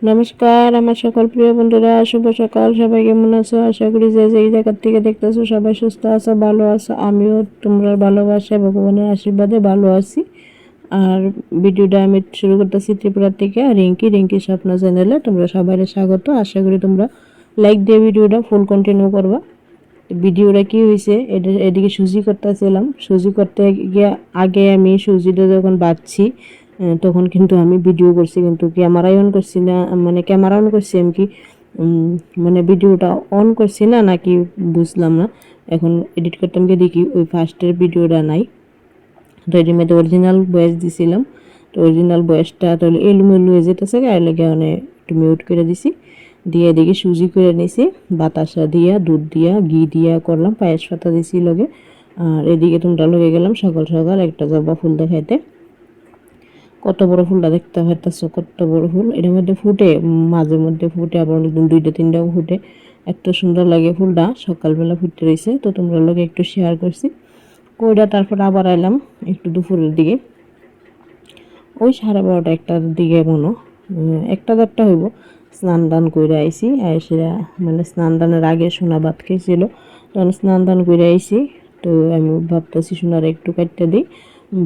নমস্কার আমার সকল প্রিয় বন্ধুরা, শুভ সকাল। সবাই কেমন আছো? আশা করি যে যেই জায়গার থেকে দেখতেছো সবাই সুস্থ আছো, ভালো আছো। আমিও তোমরা ভালোবাসা ভগবানের আশীর্বাদে ভালো আছি। আর ভিডিওটা আমি শুরু করতেছি ত্রিপুরা থেকে, রিঙ্কি স্বপ্ন চ্যানেলে। তোমরা সবাই স্বাগত। আশা করি তোমরা লাইক দিয়ে ভিডিওটা ফুল কন্টিনিউ করবা। ভিডিওটা কি হয়েছে, এদিকে সুজি করতেছিলাম। সুজি করতে গিয়ে আগে আমি সুজিটা যখন বাঁচছি তখন কিন্তু আমি ভিডিও করছি, কিন্তু ক্যামেরাই অন করছি না। মানে ক্যামেরা অন করছি আমি কি মানে ভিডিওটা অন করছি না নাকি বুঝলাম না। এখন এডিট করতাম গিয়ে দেখি ওই ফার্স্টের ভিডিওটা নাই, রেডিমেড অরিজিনাল ভয়েস দিছিলাম। তো অরিজিনাল ভয়েসটা তাহলে এলোমেলো হয়ে যেতেছে, আর লেগে মানে একটু মিউট করে দিছি। দিয়ে এদিকে সুজি করে নিছি, বাতাসা দিয়া, দুধ দিয়া, ঘি দিয়া করলাম, পায়েস পাতা দিছি লগে। আর এদিকে তোমরা লগে গেলাম সকাল সকাল একটা জবা ফুল দেখাইতে। কত বড় ফুলটা দেখতে পাইতেছো, কত বড় ফুল। এটার মধ্যে ফুটে, মাঝে মধ্যে ফুটে, আবার অনেকদিন দুইটা তিনটাও ফুটে। এত সুন্দর লাগে ফুলটা, সকালবেলা ফুটে রয়েছে। তো তোমরা লগে একটু শেয়ার করছি কইরা। তারপর আবার আইলাম একটু দুপুরের দিকে, ওই 12:30 একটার দিকে মনো, একটা দেড়টা হইব। স্নান দান করে আইসি, আইসে মানে স্নান দানের আগে সোনা ভাত খেয়েছিল, তখন স্নান দান করে আইসি। তো আমি ভাবতেছি সোনার একটু কাটতে দিই,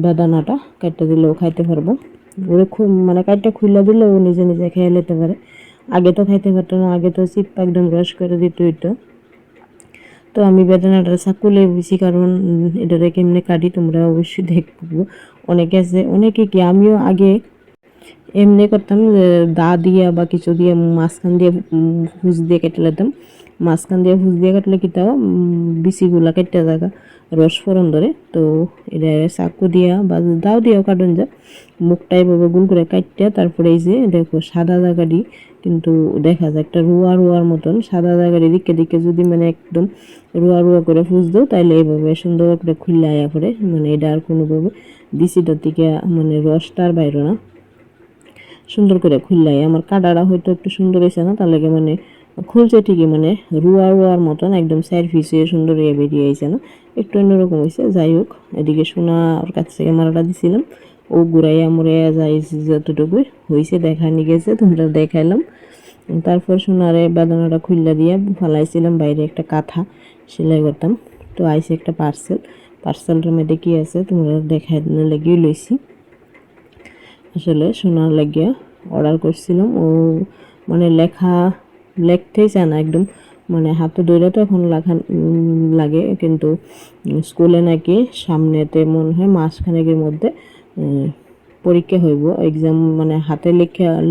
বেদানাটা কাটতে দিলেও খাইতে পারবো। ওরে মানে কাটটা খুলে দিলে ও নিজে নিজে খেয়ে নিতে পারে। আগে তো খাইতে পারতো না, আগে তো চিপ্পা একদম রস করে দিত হইতো। তো আমি বেদানাটা চাকুলে বুঝি, কারণ এটারে কেমনে কাটি তোমরা অবশ্যই দেখবো। অনেকে আছে, অনেকে কি আমিও আগে এমনি করতাম যে দা দিয়া বা কিছু দিয়ে মাঝখান দিয়ে ফুস দিয়ে কেটে নিতাম। মাঝখান দিয়ে ফুস দিয়ে কাটলে কি তাও বিচিগুলা কেটে জায়গা রস ফোরন ধরে। তো এটা চাকু দিয়া বা দাও দিয়েও কাটুন যায়, মুখটা এভাবে গুল করে কাটতে। তারপরে এই যে দেখো সাদা জায়গাটি কিন্তু দেখা যায় একটা রুয়া রুয়ার মতন, সাদা জায়গাটি দিকে দিকে যদি মানে একদম রুয়া রুয়া করে ফুস দাও, তাইলে এইভাবে সুন্দর করে খুললে আয়া করে, মানে এটা আর কোনোভাবে বিচিটার দিকে মানে রসটা আর বাইর না, সুন্দর করে খুললাই। আমার কাটাটা হয়তো একটু সুন্দর হয়েছে না, তার লাগে মানে খুলছে ঠিকই, মানে রুয়া রুয়ার মতন একদম সাইড ফিসে সুন্দর হয়ে বেরিয়ে আইছে না, একটু অন্যরকম হয়েছে। যাই হোক, এদিকে সোনার কাছ থেকে ক্যামেরাটা দিছিলাম, ও ঘুরাইয়া মুড়াইয়া যাই যতটুকু হয়েছে দেখানি গেছে, তোমরা দেখাইলাম। তারপর সোনারে বেদনাটা খুললা দিয়ে ফালাইছিলাম বাইরে, একটা কাঁথা সেলাই করতাম। তো আইসে একটা পার্সেলটার মধ্যে কী আছে তোমরা দেখাই লাগিয়ে লইছি। আসলে সোনার লাগিয়া অর্ডার করছিলাম। ও মানে লেখতেই চায় না একদম, মানে হাতে ধরে তো এখন লেখা লাগে, কিন্তু স্কুলে নাকি সামনেতে মনে হয় মাসখানেকের মধ্যে পরীক্ষা হইব, এক্সাম মানে হাতে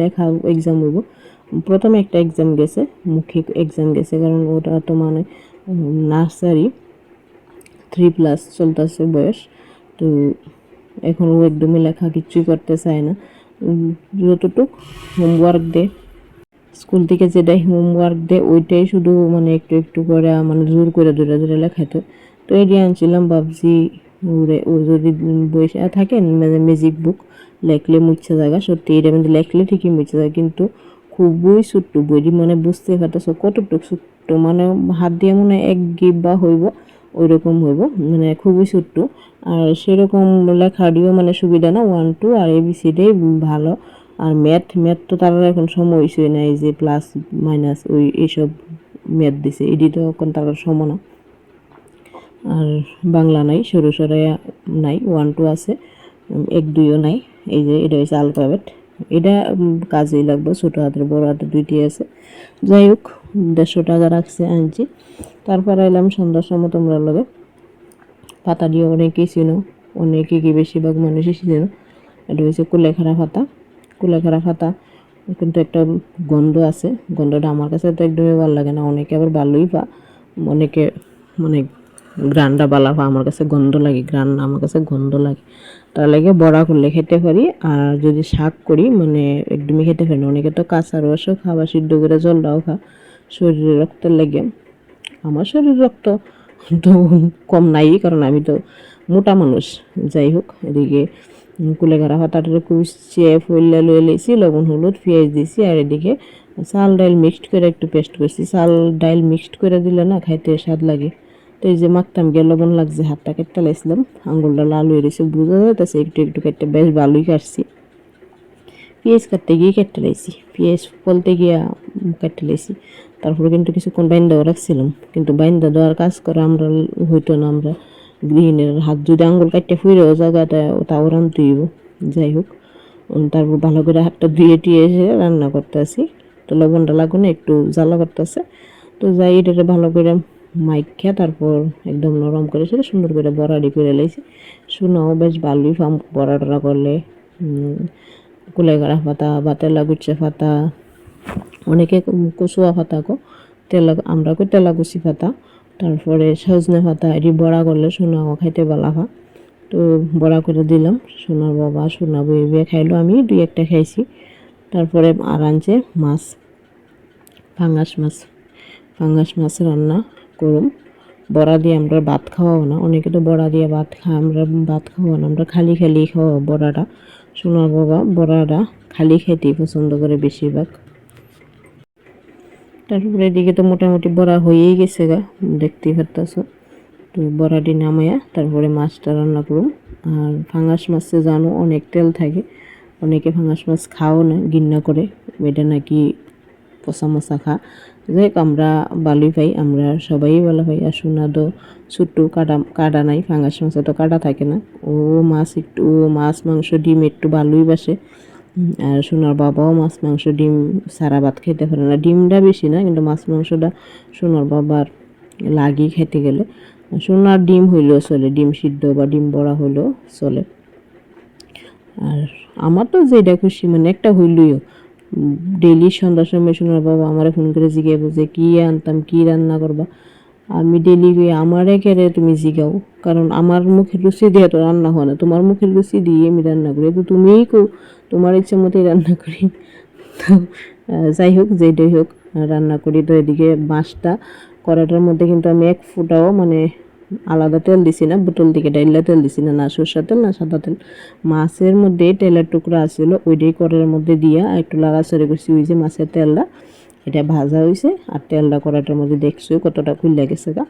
লেখা এক্সাম হইব। প্রথমে একটা এক্সাম গেছে, মৌখিক এক্সাম গেছে, কারণ ওটা তো মানে নার্সারি 3+ চলতেছে বয়স। তো এখন ও একদমই লেখা কিচ্ছুই করতে চায় না। যতটুক হোমওয়ার্ক দে, স্কুল থেকে যেটা হোমওয়ার্ক দেয় ওইটাই শুধু মানে একটু একটু করে, মানে জোর করে ধরে ধরে লেখাতো। তো এটি আনছিলাম, ভাবছি ও যদি বসে থাকেন মানে ম্যাজিক বুক লেখলে মুচ্ছে জায়গা, সত্যি এটা কিন্তু লেখলে ঠিকই মুচ্ছে যায়, কিন্তু খুবই ছোট্ট বইটি, মানে বুঝতে পারতেছ কতটুকু ছোট্ট, মানে হাত দিয়ে মনে 1 GB বা হইব, ওই রকম হইব, মানে খুবই ছোট্ট। আর সেরকম লেখাটিও মানে সুবিধা না, 1 2 আর ABCD ভালো। আর ম্যাথ তো তারা এখন সময় হয়েছে না, এই যে প্লাস মাইনাস ওই এইসব ম্যাথ দিছে, এটি তো এখন তারা সময় না। আর বাংলা নাই, সরু সরে নাই, 1 2 আছে, 1 2ও নাই। এই যে এটা হচ্ছে আলফাবেট, এটা কাজেই লাগবে, ছোটো হাতের বড় হাতের দুইটি আছে। যাই হোক, 150 টাকা রাখছে আনছি। তারপর এলাম সন্ধ্যার সময় তোমরা লগে পাতা দিয়ে, অনেকেই চিনো, অনেকে কি বেশিরভাগ মানুষই চিনো। এটা হচ্ছে কুলেখাড়া পাতা, কিন্তু একটা গন্ধ আছে, গন্ধটা আমার কাছে তো একদমই ভালো লাগে না। অনেকে আবার ভালোই অনেকে মানে গ্রানটা বালা আমার কাছে গন্ধ লাগে, গ্রান আমার কাছে গন্ধ লাগে। তার লাগে বড়া করলে খেতে পারি, আর যদি শাক করি মানে একদমই খেতে পারি না। অনেকে তো কাঁচা রসও খাওয়া, সিদ্ধ করে জলটাও খা, শরীরে রক্তের লাগে। আমার শরীর রক্ত তো কম নাই, কারণ আমি তো মোটা মানুষ। যাই হোক, এদিকে কুলেখাড়া পাতাটা কুচিয়ে ফইল্লা লয়ে লেছি, লবণ হলুদ পেঁয়াজ দিছি, আর এদিকে চাল ডাল মিক্সড করে একটু পেস্ট করছি। চাল ডাল মিক্সড করে দিলে না খাইতে স্বাদ লাগে। তো এই যে মাখতাম গিয়ে লবণ লাগছে, হাতটা কেটে লাইছিলাম, আঙুলটা লাল হয়ে রয়েছে, বোঝা যাইতেছে একটু একটু কেটে, বেশ ভালোই কাটছি। পেঁয়াজ কাটতে গিয়ে কেটে লাইছি, পেঁয়াজ ফলতে গিয়া কেটে লাইছি। তারপরে কিন্তু কিছুক্ষণ বাইন্দা রাখছিলাম, কিন্তু বাইন্দা দেওয়ার কাজ করে আমরা হইতো না, আমরা গৃহিণীর হাত যদি আঙ্গুল কাটতে ফুইরেও জায়গাটা তাও রানতে হইব। যাই হোক, তারপর ভালো করে হাতটা ধুয়ে টুয়ে এসে রান্না করতে আসি। তো লবণটা লাগুনে একটু জ্বালা করতেছে, তো যাই এটাকে ভালো করে মাইখা তারপর একদম নরম করে সেটা সুন্দর করে বড়াড়ি করে লাইছি। শুনাও বেশ ভালোই বড়া টড়া করলে কুলেগাড়া পাতা বা তেলা গুচ্ছা পাতা, অনেকে কচুয়া পাতা কো, আমরা কই তেলাকুচি পাতা, তারপরে সজনে পাতা এটি বড়া করলে সোনাও খাইতে ভালো হয়। তো বড়া করে দিলাম, সোনার বাবা সোনা বইয়ে খাইলো, আমি 2-1টা খাইছি। তারপরে আর আনছে মাছ, ফাঙ্গাস মাছ রান্না করুম। বড়া দিয়ে আমরা ভাত খাওয়াও না, অনেকে তো বড়া দিয়ে ভাত খায়, আমরা ভাত খাওয়াও না, আমরা খালি খাওয়া বড়াটা। সোনার বাবা বড়াটা খালি খেতেই পছন্দ করে বেশিরভাগ। তারপরে এদিকে তো মোটামুটি বড়া হয়েই গেছে গা, দেখতেই পারতেছো। তো বড়াটি নামাইয়া তারপরে মাছটা রান্না করুম। আর ফাঙ্গাস মাছে জানো অনেক তেল থাকে, অনেকে ফাঙ্গাস মাছ খাও না, ঘৃণা করে, এটা নাকি পচা মশা খা। যাই হোক, আমরা ভালোই পাই, আমরা সবাই ভালো পাই। আর সোনা তো ছোট্ট কাটা নাই, ফাঙ্গাস মাছে তো কাটা থাকে না, ও মাছ মাংস ডিম একটু ভালোই বাসে। আর সোনার বাবাও মাছ মাংস ডিম সারা ভাত খেতে পারে না, ডিমটা বেশি না, কিন্তু মাছ মাংসটা সোনার বাবার লাগি খেতে গেলে। সোনার ডিম হইলেও চলে, ডিম সিদ্ধ বা ডিম বড়া হইলেও চলে। আর আমার তো যেটা খুশি, মানে একটা হইলইও ডেইলি সন্ধ্যার সময় সোনার বাবা আমার ফোন করে জিজ্ঞাসা যে কী আনতাম, কী রান্না করবা। আমি ডেইলি আমারে কেড়ে তুমি জিগাও, কারণ আমার মুখের রুচি দিয়ে তো রান্না হয় না, তোমার মুখের রুচি দিয়ে আমি রান্না করি, তো তুমিই কো তোমার ইচ্ছা মতোই রান্না করি। তো যাই হোক, যেটাই হোক রান্না করি। তো এদিকে মাছটা কড়াটার মধ্যে কিন্তু আমি এক ফোঁটাও মানে আলাদা তেল দিছি না, বোতল থেকে ডাইলা তেল দিছি না, না সরষের তেল না সাদা তেল। মাছের মধ্যে তেলের টুকরা আছিল, ওইটাই কড়াইয়ের মধ্যে দিয়া একটু লাড়াচাড়ি করছি, ওই যে মাছের তেলটা এটা ভাজা হয়েছে। আর তেলটা কড়াইটার মধ্যে দেখছো কতটা খুলে গেছে গা,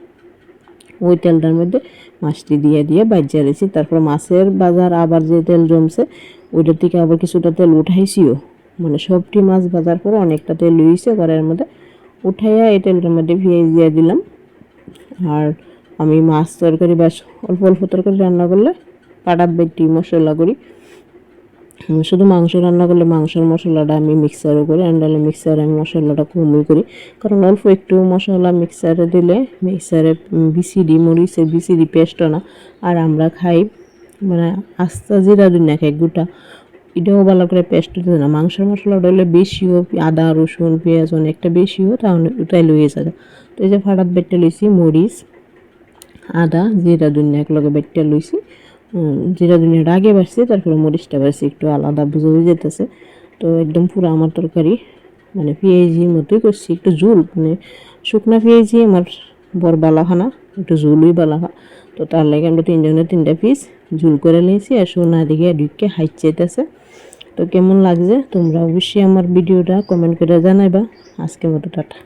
ওই তেলটার মধ্যে মাছটি দিয়ে বাজিয়ে রেছি। তারপর মাছের বাজার আবার যে তেল জমছে ওইটার থেকে আবার কিছুটা তেল উঠাইছিও, মানে সবটি মাছ ভাজার পর অনেকটা তেল লইছে কড়াইয়ের মধ্যে, উঠাইয়া এই তেলটার মধ্যে পেঁয়াজ দিয়ে দিলাম। আর আমি মাছ তরকারি বা অল্প অল্প তরকারি রান্না করলে পাটাত বেটি মশলা করি, শুধু মাংস রান্না করলে মাংসের মশলাটা আমি মিক্সারও করি, আন্ডালে মিক্সারে আমি মশলাটা কমই করি, কারণ অল্প একটু মশলা মিক্সারে দিলে মিক্সারে বিসিডি মরিচের বিসিডি পেস্টও না। আর আমরা খাই মানে আস্তা জিরা দিন না খাই গোটা, এটাও ভালো করে পেস্ট দিতে না। মাংসের মশলাটা হলে বেশিও, আদা রসুন পেঁয়াজ অনেকটা বেশিও, তাহলে ওটাই লইয়ে যাবে। তো এই যে ফাটাত বেটে লইছি মরিচ আদা জিরা দুনিয়া একলগে বেটে লইছি, জিরা দুনিয়াটা আগে বাড়ছি, তারপরে মরিচটা বাড়ছি একটু আলাদা বুঝে যেতেছে। তো একদম পুরো আমার তরকারি মানে পেঁয়াজির মতোই করছি, একটু ঝুল মানে শুকনা পেঁয়াজি আমার বর বালাখানা একটু ঝুলই বালাখা। তো তার লাগে আমরা 3 জনের 3টা পিস ঝুল করে নিয়েছি। আর সোনা দিকে ঢুকে হাইচেতেছে। তো কেমন লাগছে তোমরা অবশ্যই আমার ভিডিওটা কমেন্ট করে জানাইবা। আজকের মতো টাটা।